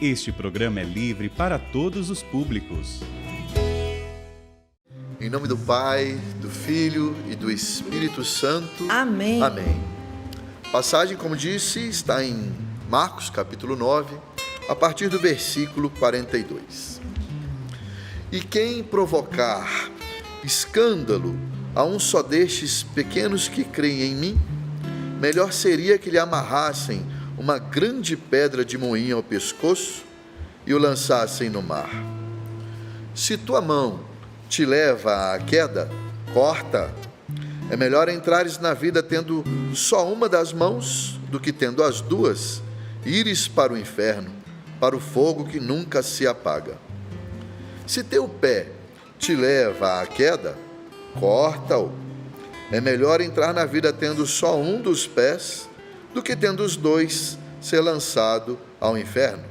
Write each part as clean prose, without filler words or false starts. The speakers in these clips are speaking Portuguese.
Este programa é livre para todos os públicos. Em nome do Pai, do Filho e do Espírito Santo. Amém. Amém. A passagem, como disse, está em Marcos, capítulo 9, a partir do versículo 42. E quem provocar escândalo a um só destes pequenos que creem em mim, melhor seria que lhe amarrassem uma grande pedra de moinho ao pescoço e o lançassem no mar. Se tua mão te leva à queda, corta. É melhor entrares na vida tendo só uma das mãos do que tendo as duas, ires para o inferno, para o fogo que nunca se apaga. Se teu pé te leva à queda, corta-o. É melhor entrar na vida tendo só um dos pés do que tendo os dois ser lançado ao inferno.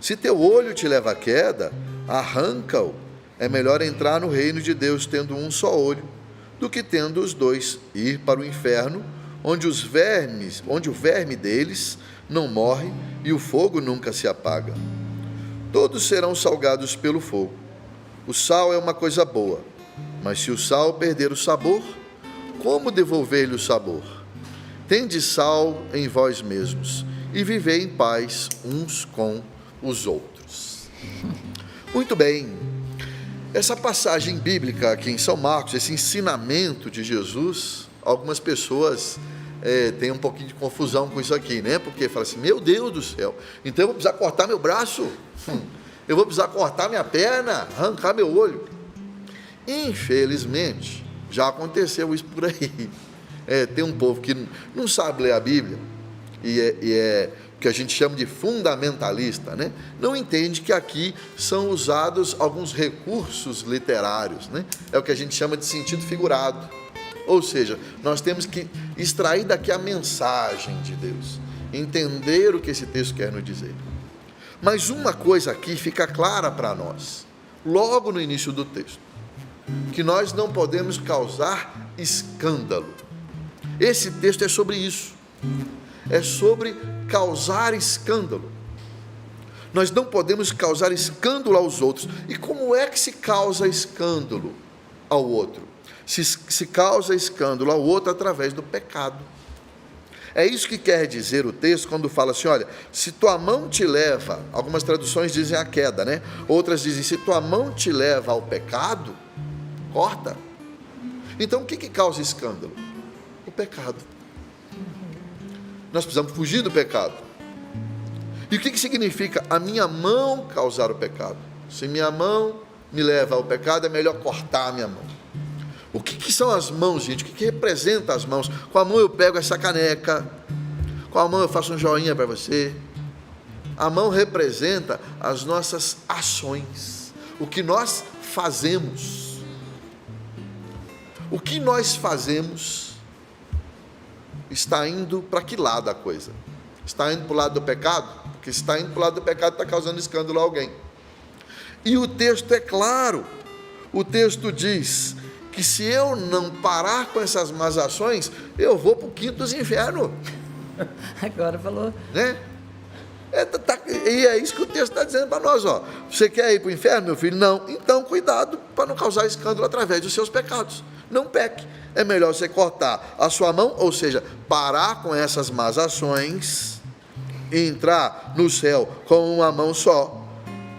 Se teu olho te leva à queda, arranca-o. É melhor entrar no reino de Deus tendo um só olho do que tendo os dois ir para o inferno, onde o verme deles não morre e o fogo nunca se apaga. Todos serão salgados pelo fogo. O sal é uma coisa boa, mas se o sal perder o sabor, como devolver-lhe o sabor? Tende sal em vós mesmos e vivei em paz uns com os outros. Muito bem, essa passagem bíblica aqui em São Marcos, esse ensinamento de Jesus, algumas pessoas têm um pouquinho de confusão com isso aqui, né? Porque falam assim, meu Deus do céu, então eu vou precisar cortar meu braço, eu vou precisar cortar minha perna, arrancar meu olho. Infelizmente, já aconteceu isso por aí. Tem um povo que não sabe ler a Bíblia, e é o que a gente chama de fundamentalista, né? Não entende que aqui são usados alguns recursos literários, né? É o que a gente chama de sentido figurado. Ou seja, nós temos que extrair daqui a mensagem de Deus, entender o que esse texto quer nos dizer. Mas uma coisa aqui fica clara para nós, logo no início do texto, que nós não podemos causar escândalo. Esse texto é sobre isso, é sobre causar escândalo. Nós não podemos causar escândalo aos outros. E como é que se causa escândalo ao outro? Se causa escândalo ao outro através do pecado. É isso que quer dizer o texto quando fala assim, olha, se tua mão te leva, algumas traduções dizem a queda, né? Outras dizem, se tua mão te leva ao pecado, corta. Então o que causa escândalo? O pecado. Nós precisamos fugir do pecado. E o que significa a minha mão causar o pecado? Se minha mão me leva ao pecado, é melhor cortar a minha mão. O que são as mãos, gente? O que representa as mãos? Com a mão eu pego essa caneca, com a mão eu faço um joinha para você. A mão representa as nossas ações, o que nós fazemos. O que nós fazemos está indo para que lado a coisa? Está indo para o lado do pecado? Porque se está indo para o lado do pecado, está causando escândalo a alguém. E o texto é claro. O texto diz que se eu não parar com essas más ações, eu vou para o quinto dos infernos. Agora falou. Né? E é isso que o texto está dizendo para nós. Ó. Você quer ir para o inferno, meu filho? Não. Então, cuidado para não causar escândalo através dos seus pecados. Não peque. É melhor você cortar a sua mão, ou seja, parar com essas más ações e entrar no céu com uma mão só,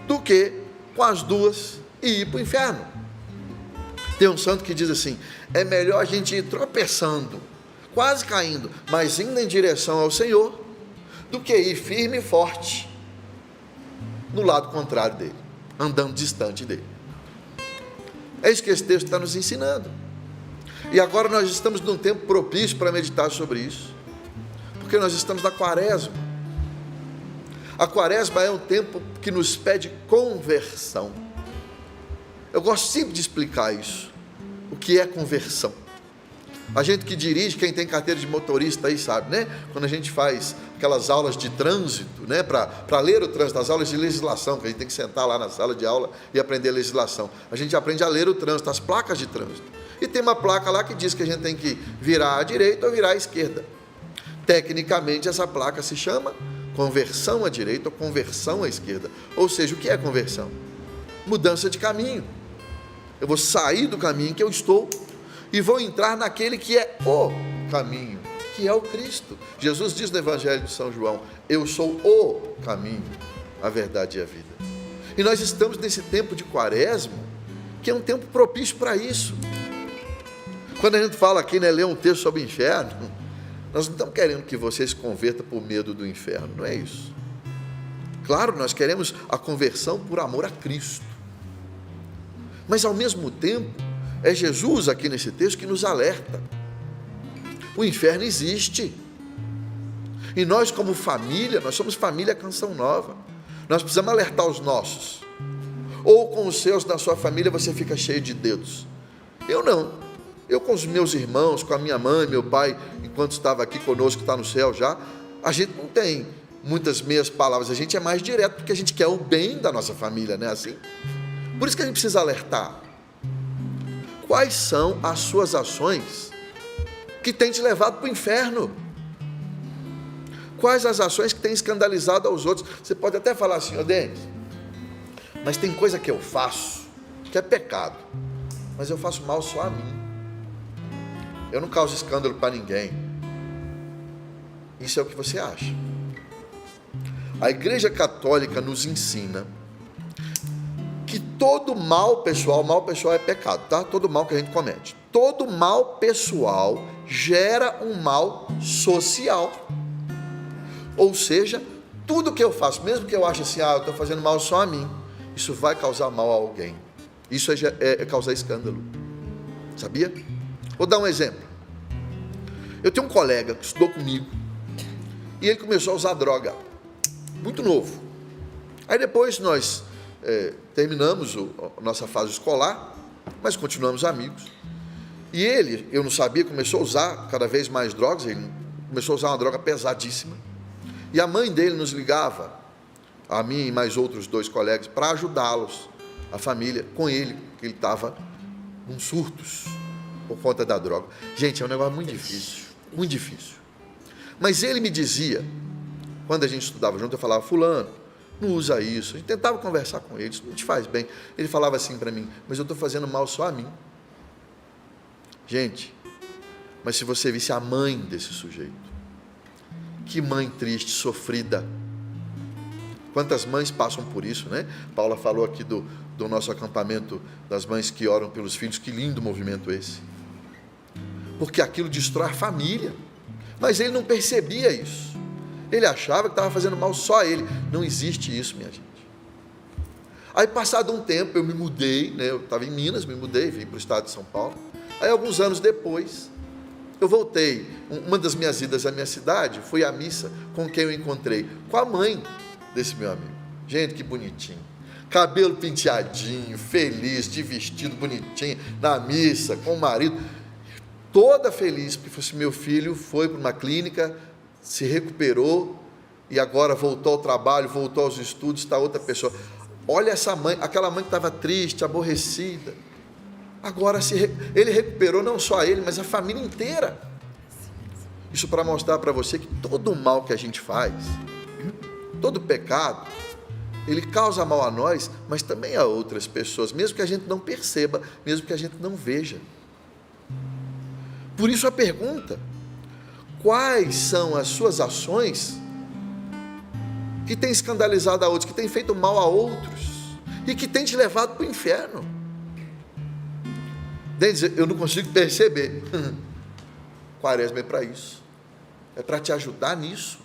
do que com as duas e ir para o inferno. Tem um santo que diz assim, é melhor a gente ir tropeçando, quase caindo, mas indo em direção ao Senhor, do que ir firme e forte no lado contrário dele, andando distante dele. É isso que esse texto está nos ensinando. E agora nós estamos num tempo propício para meditar sobre isso, porque nós estamos na quaresma. A quaresma é um tempo que nos pede conversão. Eu gosto sempre de explicar isso, o que é conversão. A gente que dirige, quem tem carteira de motorista aí sabe, né? Quando a gente faz aquelas aulas de trânsito, né? Para ler o trânsito, as aulas de legislação, que a gente tem que sentar lá na sala de aula e aprender a legislação. A gente aprende a ler o trânsito, as placas de trânsito. E tem uma placa lá que diz que a gente tem que virar à direita ou virar à esquerda. Tecnicamente, essa placa se chama Conversão à direita ou conversão à esquerda. Ou seja, o que é conversão? Mudança de caminho. Eu vou sair do caminho que eu estou e vou entrar naquele que é o caminho, que é o Cristo. Jesus diz no Evangelho de São João: eu sou o caminho, a verdade e a vida. E nós estamos nesse tempo de Quaresma, que é um tempo propício para isso. Quando a gente fala aqui, ler um texto sobre o inferno, nós não estamos querendo que você se converta por medo do inferno, não é isso. Claro, nós queremos a conversão por amor a Cristo. Mas ao mesmo tempo, é Jesus aqui nesse texto que nos alerta. O inferno existe. E nós como família, nós somos família Canção Nova. Nós precisamos alertar os nossos. Ou com os seus na sua família você fica cheio de dedos. Eu não. Eu com os meus irmãos, com a minha mãe, meu pai, enquanto estava aqui conosco, está no céu já, a gente não tem muitas meias palavras, a gente é mais direto, porque a gente quer o bem da nossa família, não é assim? Por isso que a gente precisa alertar. Quais são as suas ações que têm te levado para o inferno? Quais as ações que têm escandalizado aos outros? Você pode até falar assim: ô Denis, mas tem coisa que eu faço que é pecado, mas eu faço mal só a mim. Eu não causo escândalo para ninguém. Isso é o que você acha. A Igreja Católica nos ensina que todo mal pessoal é pecado, tá? Todo mal que a gente comete. Todo mal pessoal gera um mal social. Ou seja, tudo que eu faço, mesmo que eu ache assim, eu estou fazendo mal só a mim, isso vai causar mal a alguém. Isso é causar escândalo. Sabia? Vou dar um exemplo. Eu tenho um colega que estudou comigo e ele começou a usar droga, muito novo. Aí depois nós terminamos a nossa fase escolar, mas continuamos amigos. E ele, eu não sabia, começou a usar cada vez mais drogas. Ele começou a usar uma droga pesadíssima. E a mãe dele nos ligava, a mim e mais outros 2 colegas, para ajudá-los, a família, com ele, que ele estava com surtos por conta da droga. Gente, é um negócio muito difícil, muito difícil. Mas ele me dizia, quando a gente estudava junto, eu falava: fulano, não usa isso. A gente tentava conversar com ele: isso não te faz bem. Ele falava assim para mim: mas eu estou fazendo mal só a mim. Gente, mas se você visse a mãe desse sujeito, que mãe triste, sofrida. Quantas mães passam por isso, né? Paula falou aqui do nosso acampamento das mães que oram pelos filhos. Que lindo movimento esse. Porque aquilo destrói a família. Mas ele não percebia isso. Ele achava que estava fazendo mal só a ele. Não existe isso, minha gente. Aí, passado um tempo, eu me mudei, né? Eu estava em Minas, me mudei, vim para o estado de São Paulo. Aí, alguns anos depois, eu voltei. Uma das minhas idas à minha cidade foi à missa com quem eu encontrei, com a mãe desse meu amigo. Gente, que bonitinho. Cabelo penteadinho, feliz, de vestido bonitinho, na missa, com o marido. Toda feliz, porque fosse meu filho, foi para uma clínica, se recuperou e agora voltou ao trabalho, voltou aos estudos, está outra pessoa. Olha essa mãe, aquela mãe que estava triste, aborrecida. Agora ele recuperou, não só ele, mas a família inteira. Isso para mostrar para você que todo o mal que a gente faz, todo pecado, ele causa mal a nós, mas também a outras pessoas, mesmo que a gente não perceba, mesmo que a gente não veja. Por isso a pergunta: quais são as suas ações que têm escandalizado a outros, que têm feito mal a outros e que têm te levado para o inferno? Eu não consigo perceber. Quaresma é para isso. É para te ajudar nisso,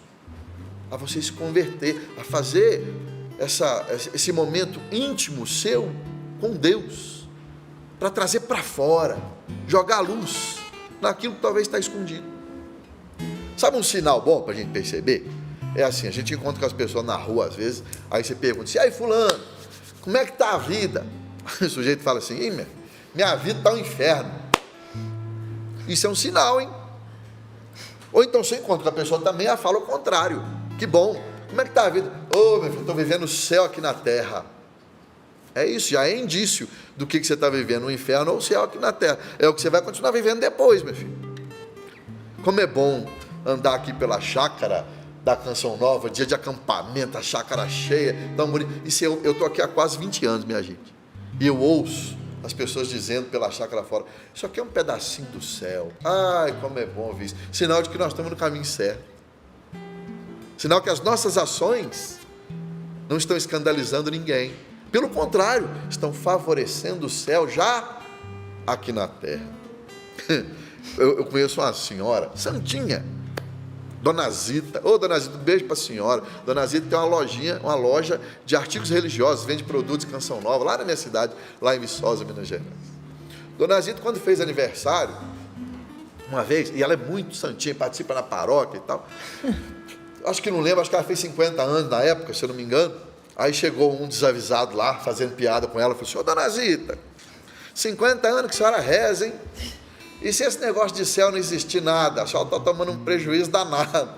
a você se converter, a fazer esse momento íntimo seu com Deus, para trazer para fora, jogar a luz naquilo que talvez está escondido. Sabe um sinal bom para a gente perceber? É assim: a gente encontra com as pessoas na rua às vezes, aí você pergunta assim: aí fulano, como é que está a vida? O sujeito fala assim: minha vida está um inferno. Isso é um sinal, hein? Ou então você encontra com a pessoa também, ela fala o contrário: que bom, como é que está a vida? Meu filho, estou vivendo o céu aqui na terra. É isso, já é indício do que você está vivendo, o inferno ou o céu aqui na terra. É o que você vai continuar vivendo depois, meu filho. Como é bom andar aqui pela chácara, da Canção Nova, dia de acampamento, a chácara cheia, tão bonito. Isso eu estou aqui há quase 20 anos, minha gente. E eu ouço as pessoas dizendo pela chácara fora, isso aqui é um pedacinho do céu. Ai, como é bom ouvir isso. Sinal de que nós estamos no caminho certo. Sinal que as nossas ações não estão escandalizando ninguém. Pelo contrário, estão favorecendo o céu já aqui na terra. Eu conheço uma senhora, santinha, Dona Zita. Ô, Dona Zita, um beijo para a senhora. Dona Zita tem uma loja de artigos religiosos, vende produtos de Canção Nova, lá na minha cidade, lá em Viçosa, Minas Gerais. Dona Zita, quando fez aniversário, uma vez, e ela é muito santinha, participa na paróquia e tal, acho que não lembro, acho que ela fez 50 anos na época, se eu não me engano. Aí chegou um desavisado lá, fazendo piada com ela, falou assim, ô, Dona Zita, 50 anos que a senhora reza, hein? E se esse negócio de céu não existir nada, a senhora está tomando um prejuízo danado.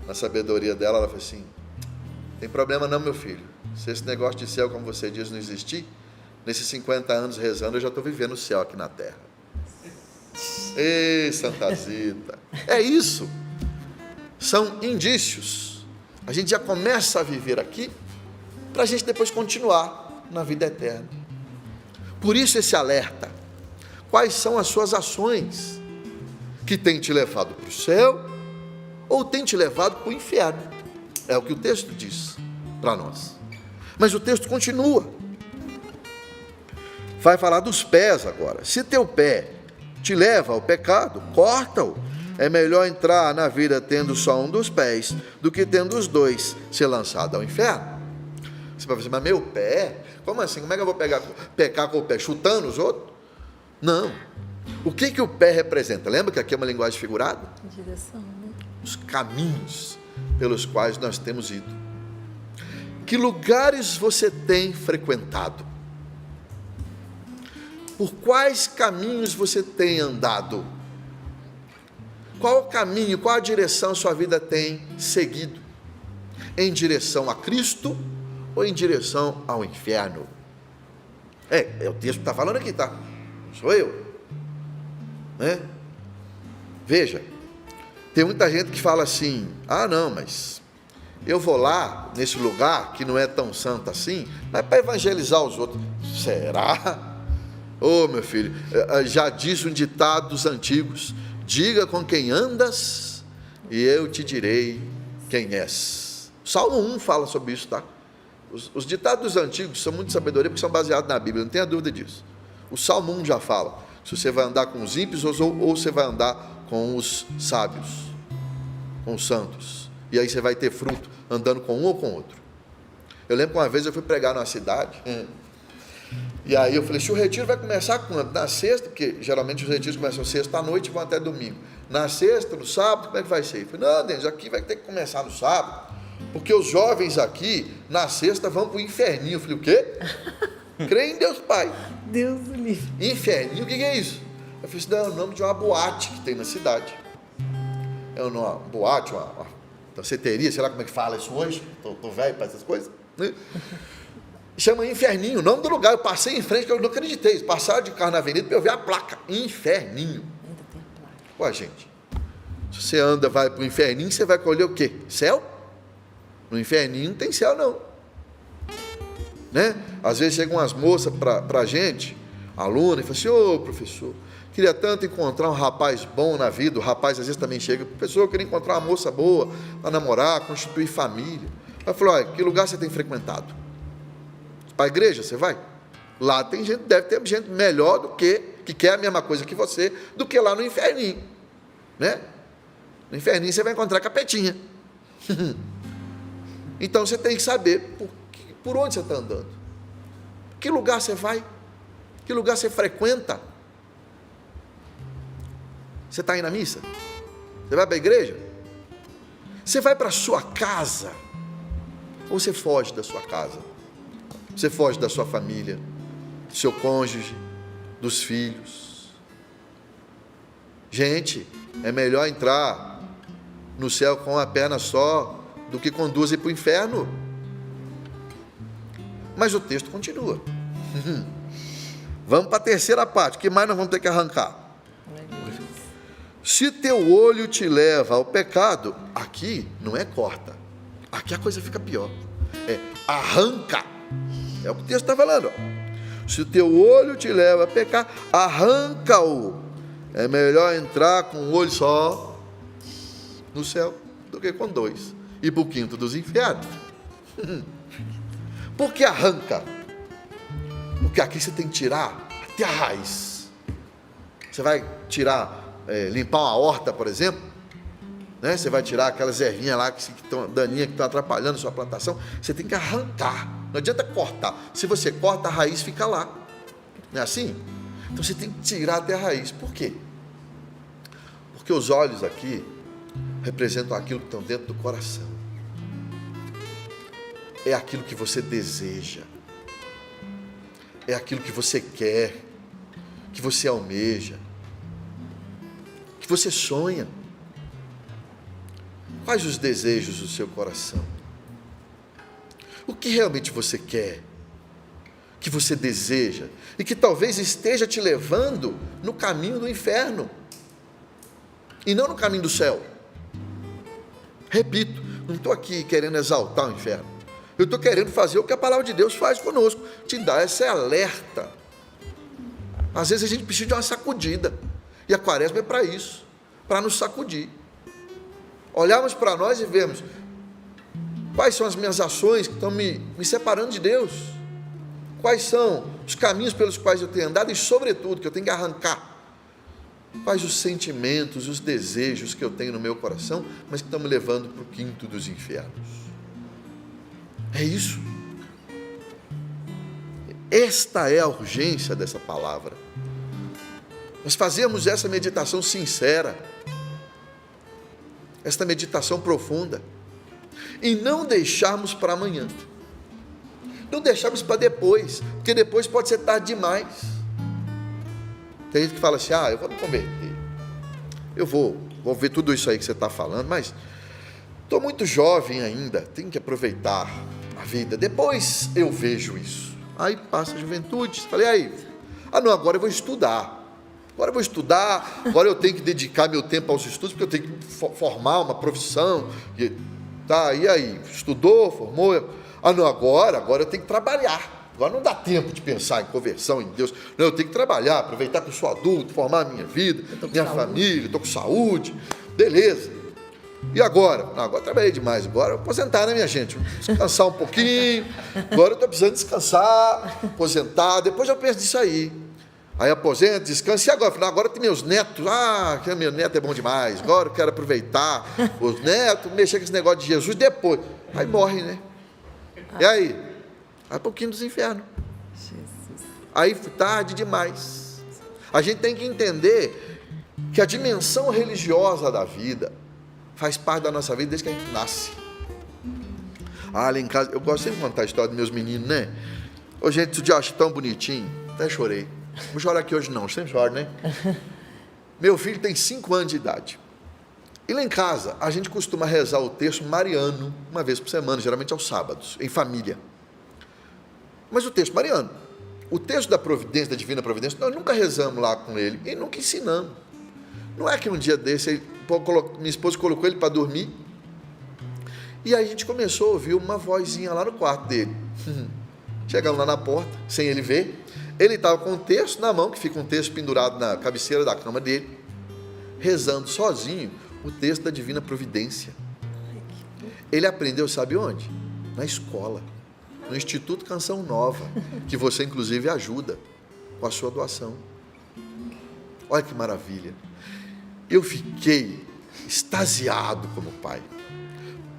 Na sabedoria dela, ela falou assim, tem problema não, meu filho. Se esse negócio de céu, como você diz, não existir, nesses 50 anos rezando, eu já estou vivendo o céu aqui na terra. Ei, Santa Zita. É isso. São indícios. A gente já começa a viver aqui, para a gente depois continuar na vida eterna. Por isso esse alerta. Quais são as suas ações que têm te levado para o céu ou têm te levado para o inferno? É o que o texto diz para nós. Mas o texto continua. Vai falar dos pés agora. Se teu pé te leva ao pecado, corta-o. É melhor entrar na vida tendo só um dos pés do que tendo os dois, ser lançado ao inferno. Você vai dizer, mas meu pé? Como assim? Como é que eu vou pecar com o pé? Chutando os outros? Não. O que o pé representa? Lembra que aqui é uma linguagem figurada? Direção, né? Os caminhos pelos quais nós temos ido. Que lugares você tem frequentado? Por quais caminhos você tem andado? Qual o caminho, qual a direção sua vida tem seguido? Em direção a Cristo ou em direção ao inferno? É o texto que está falando aqui, tá? Sou eu, né? Veja, tem muita gente que fala assim, não, mas eu vou lá, nesse lugar, que não é tão santo assim, mas para evangelizar os outros. Será? Ô, meu filho, já diz um ditado dos antigos, diga com quem andas, e eu te direi quem és. Salmo 1 fala sobre isso, tá? Os ditados dos antigos são muito de sabedoria, porque são baseados na Bíblia, não tenha dúvida disso. O Salmo 1 já fala, se você vai andar com os ímpios ou você vai andar com os sábios, com os santos. E aí você vai ter fruto andando com um ou com outro. Eu lembro que uma vez eu fui pregar numa cidade, e aí eu falei, se o retiro vai começar quando? Na sexta, porque geralmente os retiros começam sexta à noite e vão até domingo. Na sexta, no sábado, como é que vai ser? Eu falei, não, Denis, aqui vai ter que começar no sábado, porque os jovens aqui, na sexta, vão para o inferninho. Eu falei, o quê? Creio em Deus Pai. Deus do livre. Inferninho, o que é isso? Eu falei, não, é o nome de uma boate que tem na cidade. É uma boate, uma danceteria, sei lá como é que fala isso hoje. Estou velho para essas coisas. Chama Inferninho, o nome do lugar. Eu passei em frente, que eu não acreditei. Passaram de carro na avenida para eu ver a placa. Inferninho. Ainda tem a placa. Ué, gente, se você anda, vai para o inferninho, você vai colher o quê? Céu? No inferninho não tem céu, não. Né? Às vezes chegam umas moças para a gente, aluna, e falam assim, ô professor, queria tanto encontrar um rapaz bom na vida. O rapaz às vezes também chega, professor, eu queria encontrar uma moça boa para namorar, constituir família. Ela falou, olha, que lugar você tem frequentado? Para a igreja você vai? Lá tem gente, deve ter gente melhor do que quer a mesma coisa que você, do que lá no inferninho, né? No inferninho você vai encontrar capetinha. Então você tem que saber por onde você está andando, que lugar você vai, que lugar você frequenta. Você está aí na missa? Você vai para a igreja? Você vai para a sua casa? Ou você foge da sua casa? Você foge da sua família, do seu cônjuge, dos filhos? Gente, é melhor entrar no céu com uma perna só do que com duas ir para o inferno. Mas o texto continua. Vamos para a terceira parte. O que mais nós vamos ter que arrancar? Se teu olho te leva ao pecado, a Aqui não é corta. Aqui a coisa fica pior. É arranca. É o que o texto está falando. Ó. Se o teu olho te leva a pecar, arranca-o. É melhor entrar com um olho só no céu do que com dois. E para o quinto dos infernos. Por que arranca? Porque aqui você tem que tirar até a raiz. Você vai tirar, limpar uma horta, por exemplo, né? Você vai tirar aquelas ervinhas lá que estão daninhas, que estão atrapalhando a sua plantação. Você tem que arrancar. Não adianta cortar. Se você corta, a raiz fica lá. Não é assim? Então você tem que tirar até a raiz. Por quê? Porque os olhos aqui representam aquilo que estão dentro do coração. É aquilo que você deseja. É aquilo que você quer, que você almeja, que você sonha. Quais os desejos do seu coração? O que realmente você quer, que você deseja e que talvez esteja te levando no caminho do inferno e não no caminho do céu? Repito, não estou aqui querendo exaltar o inferno. Eu estou querendo fazer o que a palavra de Deus faz conosco, te dar esse alerta. Às vezes a gente precisa de uma sacudida, e a quaresma é para isso, para nos sacudir. Olharmos para nós e vermos quais são as minhas ações que estão me separando de Deus, quais são os caminhos pelos quais eu tenho andado e, sobretudo, que eu tenho que arrancar, quais os sentimentos, os desejos que eu tenho no meu coração, mas que estão me levando para o quinto dos infernos. É isso. Esta é a urgência dessa palavra. Nós fazemos essa meditação sincera, esta meditação profunda, e não deixarmos para amanhã, não deixarmos para depois, porque depois pode ser tarde demais. Tem gente que fala assim: eu vou me converter, eu vou ver tudo isso aí que você está falando, mas estou muito jovem ainda, tenho que aproveitar a vida, depois eu vejo isso. Aí passa a juventude, falei, não, agora eu vou estudar, agora eu tenho que dedicar meu tempo aos estudos, porque eu tenho que formar uma profissão, e aí, estudou, formou, não, agora eu tenho que trabalhar, agora não dá tempo de pensar em conversão, em Deus, não, eu tenho que trabalhar, aproveitar que eu sou adulto, formar a minha vida, minha família, estou com saúde, beleza. E agora? Agora trabalhei demais, agora eu vou aposentar, né, minha gente? Vou descansar um pouquinho, agora eu estou precisando descansar, aposentar, depois eu penso nisso aí. Aí aposento, descanso, e agora? Agora tem meus netos, que meu neto é bom demais, agora eu quero aproveitar os netos, mexer com esse negócio de Jesus, depois. Aí morre, né? E aí? Vai para o quinto dos infernos. Aí tarde demais. A gente tem que entender que a dimensão religiosa da vida faz parte da nossa vida desde que a gente nasce. Lá em casa, eu gosto sempre de contar a história dos meus meninos, né? Gente, esse dia eu acho tão bonitinho, até chorei. Não vou chorar aqui hoje não, sempre choro, né? Meu filho tem 5 anos de idade. E lá em casa, a gente costuma rezar o texto mariano, uma vez por semana, geralmente aos sábados, em família. Mas o texto mariano, o texto da providência, da divina providência, nós nunca rezamos lá com ele e nunca ensinamos. Não é que um dia desse, minha esposa colocou ele para dormir, e aí a gente começou a ouvir uma vozinha lá no quarto dele. Chegamos lá na porta, sem ele ver, ele estava com um texto na mão, que fica um texto pendurado na cabeceira da cama dele, rezando sozinho o texto da divina providência. Ele aprendeu, sabe onde? Na escola, no Instituto Canção Nova, que você inclusive ajuda com a sua doação. Olha que maravilha. Eu fiquei extasiado como pai,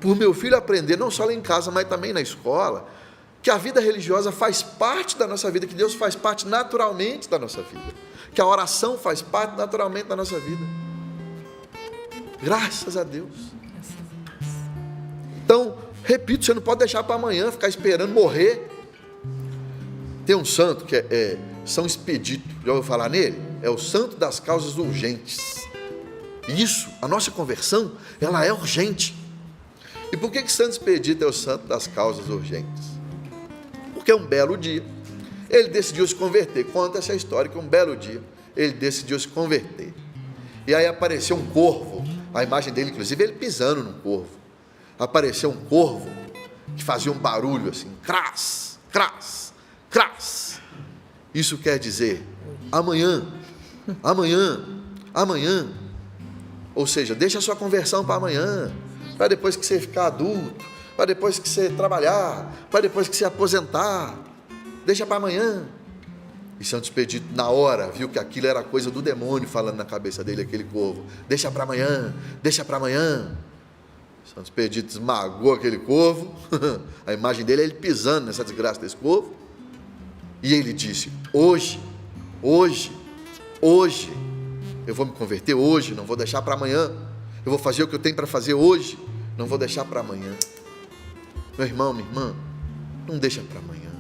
por meu filho aprender, não só lá em casa, mas também na escola, que a vida religiosa faz parte da nossa vida, que Deus faz parte naturalmente da nossa vida, que a oração faz parte naturalmente da nossa vida. Graças a Deus. Então, repito, você não pode deixar para amanhã, ficar esperando morrer. Tem um santo que é São Expedito, já ouviu falar nele? É o santo das causas urgentes. Isso, a nossa conversão, ela é urgente. E por que Santo Expedito é o santo das causas urgentes? Porque um belo dia, ele decidiu se converter. Conta essa história que um belo dia, ele decidiu se converter. E aí apareceu um corvo A imagem dele, inclusive, ele pisando num corvo. Apareceu um corvo que fazia um barulho assim, cras, cras, cras. Isso quer dizer, amanhã, amanhã, amanhã. Ou seja, deixa a sua conversão para amanhã, para depois que você ficar adulto, para depois que você trabalhar, para depois que você aposentar. Deixa para amanhã. E Santo Expedito, na hora, viu que aquilo era coisa do demônio falando na cabeça dele, aquele corvo. Deixa para amanhã, deixa para amanhã. Santo Expedito esmagou aquele corvo. A imagem dele é ele pisando nessa desgraça desse corvo. E ele disse, hoje, eu vou me converter hoje, não vou deixar para amanhã. Eu vou fazer o que eu tenho para fazer hoje, não vou deixar para amanhã. Meu irmão, minha irmã, não deixa para amanhã.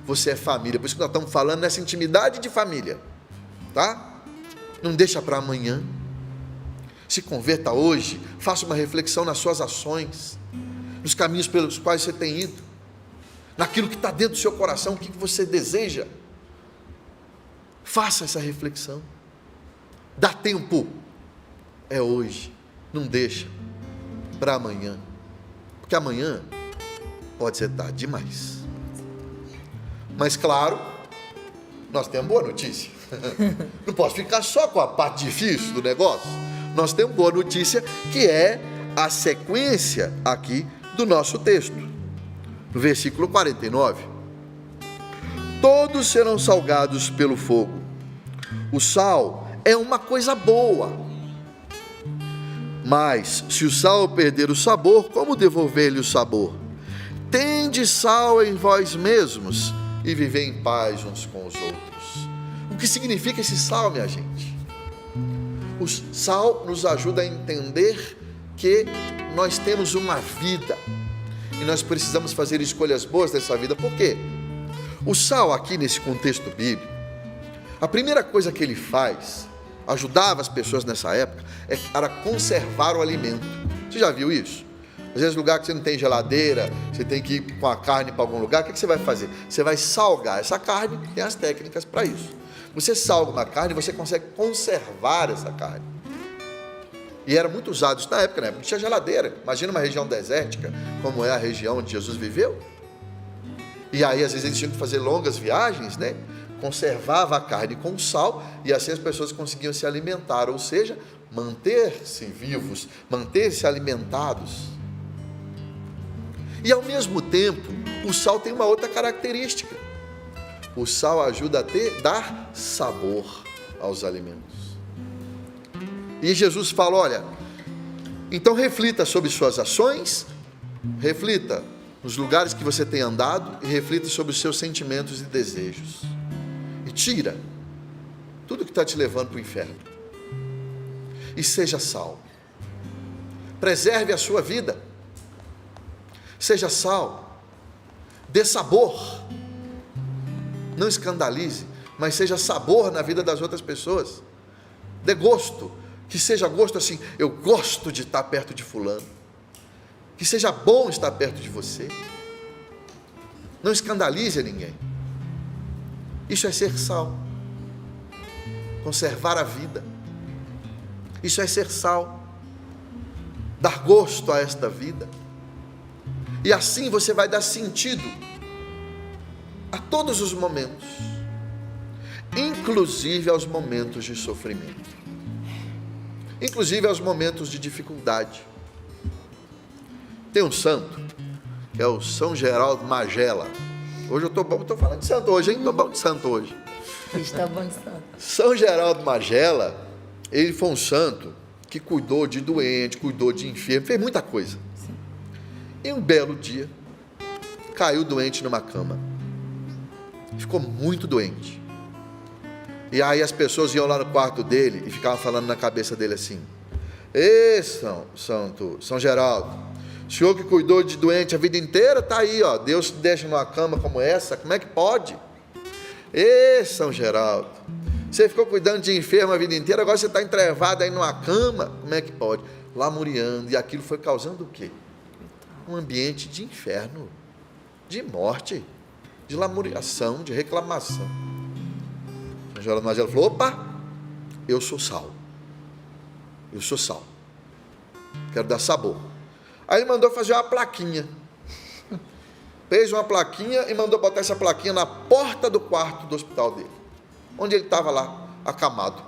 Você é família, por isso que nós estamos falando nessa intimidade de família, tá? Não deixa para amanhã. Se converta hoje, faça uma reflexão nas suas ações, nos caminhos pelos quais você tem ido, naquilo que está dentro do seu coração, o que você deseja. Faça essa reflexão. Dá tempo, é hoje, não deixa para amanhã, porque amanhã pode ser tarde demais. Mas claro, nós temos boa notícia. Não posso ficar só com a parte difícil do negócio. Nós temos boa notícia, que é a sequência aqui do nosso texto. No versículo 49. Todos serão salgados pelo fogo. O sal é uma coisa boa. Mas se o sal perder o sabor, como devolver-lhe o sabor? Tende sal em vós mesmos e viver em paz uns com os outros. O que significa esse sal, minha gente? O sal nos ajuda a entender que nós temos uma vida e nós precisamos fazer escolhas boas dessa vida. Por quê? O sal aqui nesse contexto bíblico, a primeira coisa que ele faz, ajudava as pessoas nessa época, era conservar o alimento. Você já viu isso? Às vezes, lugar que você não tem geladeira, você tem que ir com a carne para algum lugar, o que você vai fazer? Você vai salgar essa carne, tem as técnicas para isso. Você salga uma carne, você consegue conservar essa carne. E era muito usado isso na época, né? Não tinha geladeira. Imagina uma região desértica, como é a região onde Jesus viveu. E aí, às vezes, eles tinham que fazer longas viagens, né? Conservava a carne com sal, e assim as pessoas conseguiam se alimentar, ou seja, manter-se vivos, manter-se alimentados. E ao mesmo tempo, o sal tem uma outra característica. O sal ajuda a dar sabor aos alimentos. E Jesus fala, olha, então reflita sobre suas ações, reflita nos lugares que você tem andado e reflita sobre os seus sentimentos e desejos. E tira tudo que está te levando para o inferno. E seja sal. Preserve a sua vida. Seja sal, dê sabor, não escandalize, mas seja sabor na vida das outras pessoas, dê gosto, que seja gosto assim, eu gosto de estar perto de fulano, que seja bom estar perto de você, não escandalize ninguém. Isso é ser sal, conservar a vida, isso é ser sal, dar gosto a esta vida. E assim você vai dar sentido a todos os momentos, inclusive aos momentos de sofrimento, inclusive aos momentos de dificuldade. Tem um santo, que é o São Geraldo Magela. Hoje eu estou falando de santo hoje, hein? Estou bom de santo hoje. Está bom de santo. São Geraldo Magela, ele foi um santo que cuidou de doente, cuidou de enfermo, fez muita coisa. E um belo dia, caiu doente numa cama. Ficou muito doente. E aí as pessoas iam lá no quarto dele e ficavam falando na cabeça dele assim: Ê, São Geraldo, o senhor que cuidou de doente a vida inteira, está aí, ó, Deus te deixa numa cama como essa, como é que pode? Ê, São Geraldo, você ficou cuidando de enfermo a vida inteira, agora você está entrevado aí numa cama, como é que pode? Lamuriando, e aquilo foi causando o quê? Um ambiente de inferno, de morte, de lamuriação, de reclamação. São Geraldo Magela falou: opa, eu sou sal, eu sou sal. quero dar sabor. Aí ele mandou fazer uma plaquinha. Fez uma plaquinha e mandou botar essa plaquinha na porta do quarto do hospital dele, onde ele estava lá, acamado.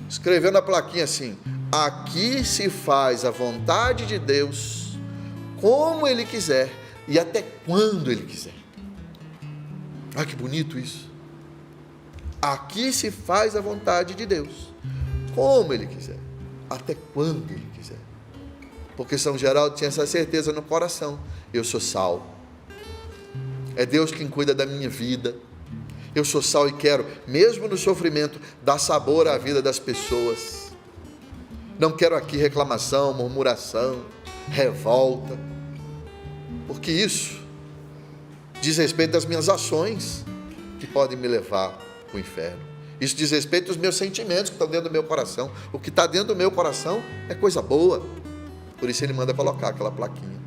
Escreveu na plaquinha assim: aqui se faz a vontade de Deus, como Ele quiser e até quando Ele quiser. Ah, que bonito isso. Aqui se faz a vontade de Deus, como Ele quiser, até quando Ele quiser. Porque São Geraldo tinha essa certeza no coração: eu sou sal. É Deus quem cuida da minha vida. Eu sou sal e quero, mesmo no sofrimento, dar sabor à vida das pessoas. Não quero aqui reclamação, murmuração, revolta, porque isso diz respeito às minhas ações, que podem me levar para o inferno. Isso diz respeito aos meus sentimentos que estão dentro do meu coração. O que está dentro do meu coração é coisa boa. Por isso ele manda colocar aquela plaquinha.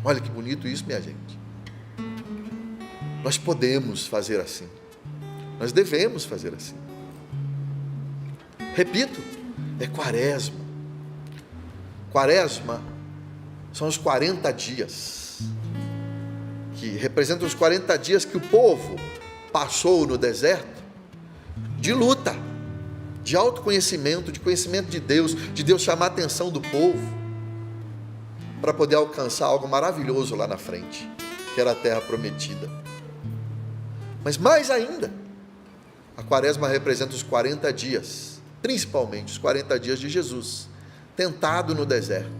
Olha que bonito isso, minha gente. Nós podemos fazer assim. Nós devemos fazer assim. Repito, é quaresma. Quaresma são os 40 dias, que representam os 40 dias que o povo passou no deserto, de luta, de autoconhecimento, de conhecimento de Deus chamar a atenção do povo, para poder alcançar algo maravilhoso lá na frente, que era a terra prometida. Mas mais ainda, a quaresma representa os 40 dias, principalmente os 40 dias de Jesus, tentado no deserto.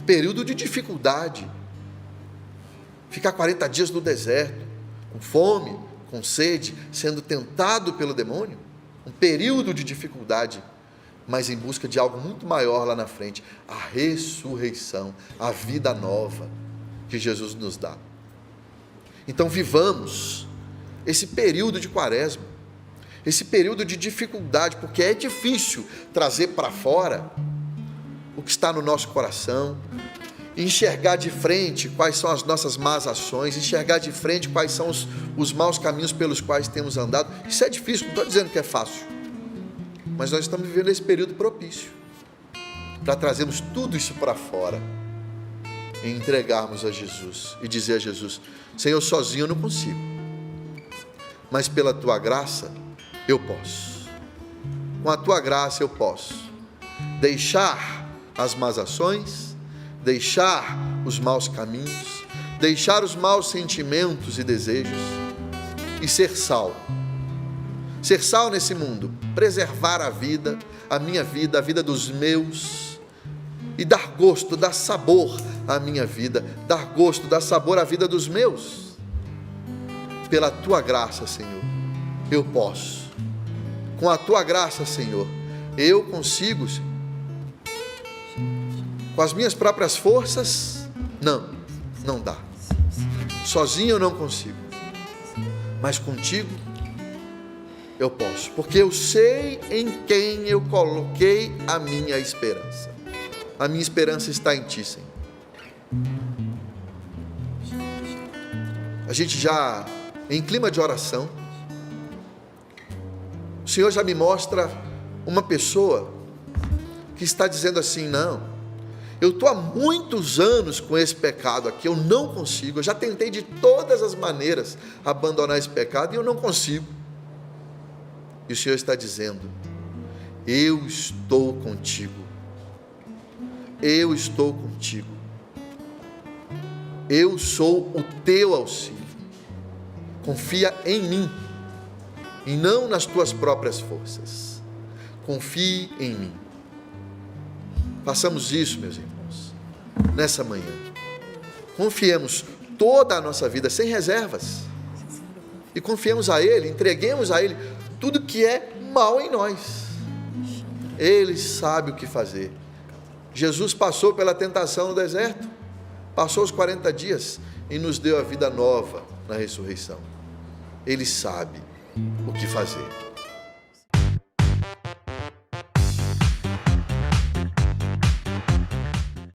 Período de dificuldade. Ficar 40 dias no deserto, com fome, com sede, sendo tentado pelo demônio. Um período de dificuldade, mas em busca de algo muito maior lá na frente, a ressurreição, a vida nova que Jesus nos dá. Então vivamos esse período de quaresma, esse período de dificuldade, porque é difícil trazer para fora o que está no nosso coração, enxergar de frente quais são as nossas más ações, enxergar de frente quais são os maus caminhos pelos quais temos andado. Isso é difícil, não estou dizendo que é fácil, mas nós estamos vivendo esse período propício para trazermos tudo isso para fora e entregarmos a Jesus e dizer a Jesus: Senhor, sozinho eu não consigo, mas pela Tua graça eu posso. Com a Tua graça eu posso deixar as más ações, deixar os maus caminhos, deixar os maus sentimentos e desejos e ser sal. Ser sal nesse mundo, preservar a vida, a minha vida, a vida dos meus, e dar gosto, dar sabor à minha vida, dar gosto, dar sabor à vida dos meus. Pela Tua graça, Senhor, eu posso. Com a Tua graça, Senhor, eu consigo. Com as minhas próprias forças, não dá. Sozinho eu não consigo. Mas contigo, eu posso. Porque eu sei em quem eu coloquei a minha esperança. A minha esperança está em Ti, Senhor. A gente já, em clima de oração, o Senhor já me mostra uma pessoa que está dizendo assim: não, eu estou há muitos anos com esse pecado aqui, eu não consigo, eu já tentei de todas as maneiras abandonar esse pecado e eu não consigo. E o Senhor está dizendo: eu estou contigo, eu estou contigo, eu sou o teu auxílio, confia em mim, e não nas tuas próprias forças, confie em mim. Façamos isso, meus irmãos, nessa manhã. Confiemos toda a nossa vida, sem reservas, e confiemos a Ele, entreguemos a Ele tudo que é mal em nós. Ele sabe o que fazer. Jesus passou pela tentação no deserto, passou os 40 dias e nos deu a vida nova na ressurreição. Ele sabe o que fazer.